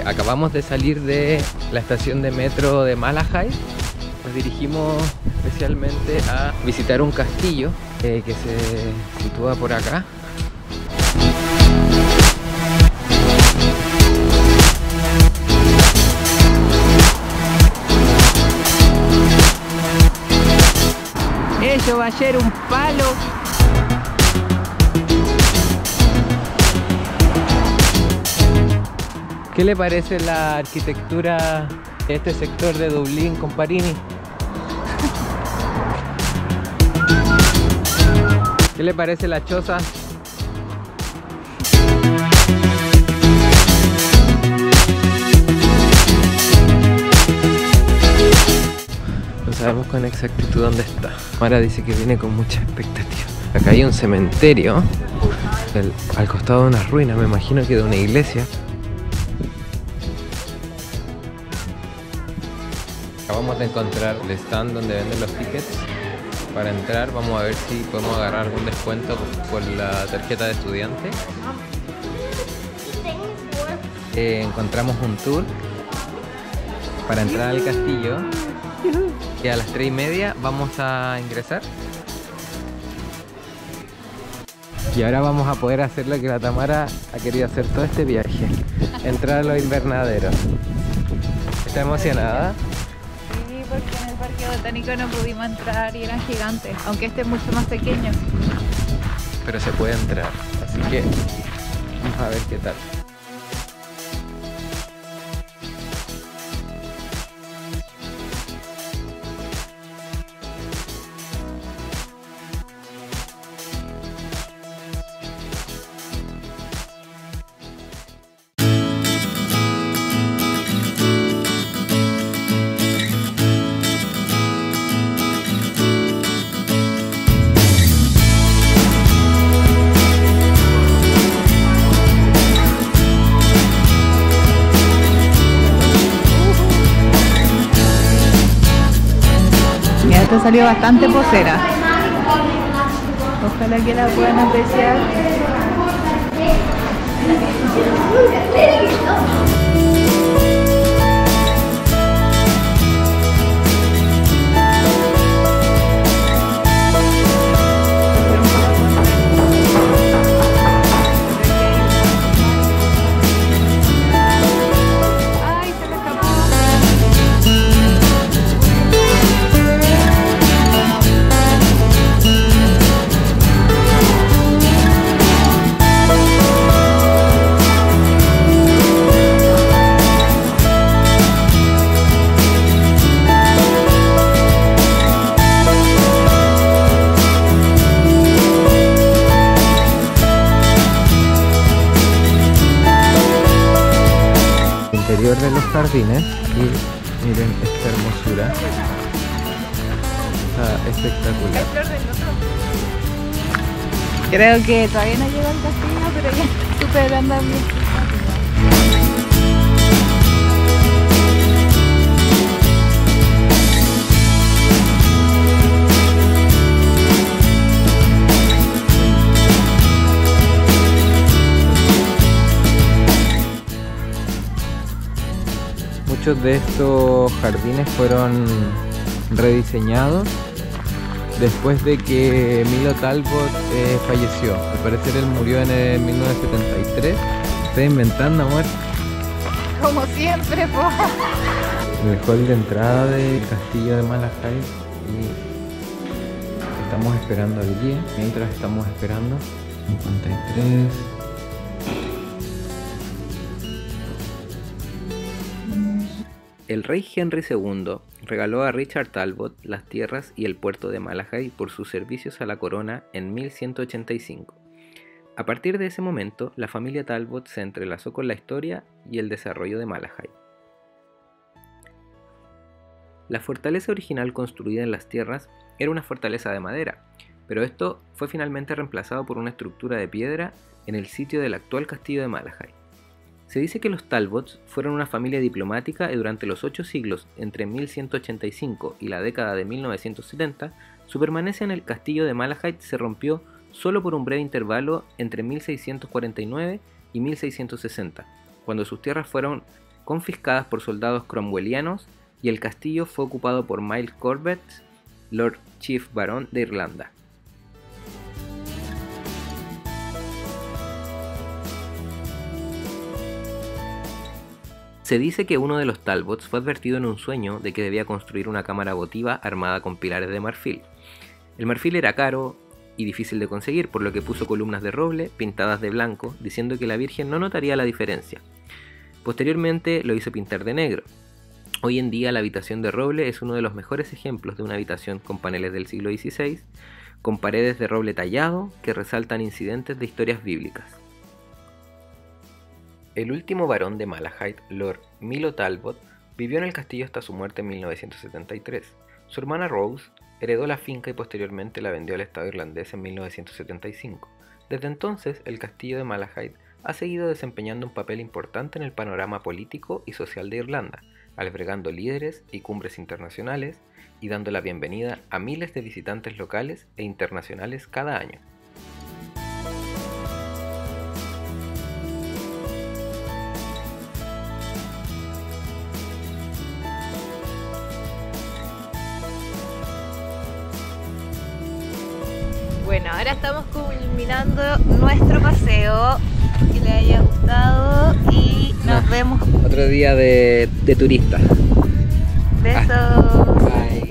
Acabamos de salir de la estación de metro de Malahide. Nos dirigimos especialmente a visitar un castillo que se sitúa por acá. Eso va a ser un palo. ¿Qué le parece la arquitectura de este sector de Dublín, Comparini? ¿Qué le parece la choza? No sabemos con exactitud dónde está. Mara dice que viene con mucha expectativa. Acá hay un cementerio al costado de una ruina, me imagino que de una iglesia. Acabamos de encontrar el stand donde venden los tickets para entrar. Vamos a ver si podemos agarrar algún descuento por la tarjeta de estudiante. Encontramos un tour para entrar al castillo y a las 3:30 vamos a ingresar. Y ahora vamos a poder hacer lo que la Tamara ha querido hacer todo este viaje: entrar a los invernaderos. ¿Está emocionada? Porque en el parque botánico no pudimos entrar y eran gigantes, aunque este es mucho más pequeño. Pero se puede entrar, así que vamos a ver qué tal. Esta salió bastante posera. Ojalá que la puedan apreciar. Interior de los jardines y miren esta hermosura, está espectacular. Creo que todavía no llega al castillo, pero ya está superando a mi expectativa. Muchos de estos jardines fueron rediseñados después de que Milo Talbot falleció. Al parecer él murió en el 1973. ¿Estás inventando, amor? Como siempre, po. El hall de entrada del castillo de Malahide y estamos esperando al guía. Mientras estamos esperando, 53. El rey Henry II regaló a Richard Talbot las tierras y el puerto de Malahide por sus servicios a la corona en 1185. A partir de ese momento, la familia Talbot se entrelazó con la historia y el desarrollo de Malahide. La fortaleza original construida en las tierras era una fortaleza de madera, pero esto fue finalmente reemplazado por una estructura de piedra en el sitio del actual castillo de Malahide. Se dice que los Talbots fueron una familia diplomática y durante los 8 siglos entre 1185 y la década de 1970, su permanencia en el castillo de Malahide se rompió solo por un breve intervalo entre 1649 y 1660, cuando sus tierras fueron confiscadas por soldados cromwellianos y el castillo fue ocupado por Miles Corbett, Lord Chief Barón de Irlanda. Se dice que uno de los Talbots fue advertido en un sueño de que debía construir una cámara votiva armada con pilares de marfil. El marfil era caro y difícil de conseguir, por lo que puso columnas de roble pintadas de blanco, diciendo que la Virgen no notaría la diferencia. Posteriormente lo hizo pintar de negro. Hoy en día la habitación de roble es uno de los mejores ejemplos de una habitación con paneles del siglo XVI, con paredes de roble tallado que resaltan incidentes de historias bíblicas. El último barón de Malahide, Lord Milo Talbot, vivió en el castillo hasta su muerte en 1973. Su hermana Rose heredó la finca y posteriormente la vendió al Estado irlandés en 1975. Desde entonces, el castillo de Malahide ha seguido desempeñando un papel importante en el panorama político y social de Irlanda, albergando líderes y cumbres internacionales y dando la bienvenida a miles de visitantes locales e internacionales cada año. Bueno, ahora estamos culminando nuestro paseo. Que les haya gustado y nos vemos. Otro día de turista. Besos. Bye.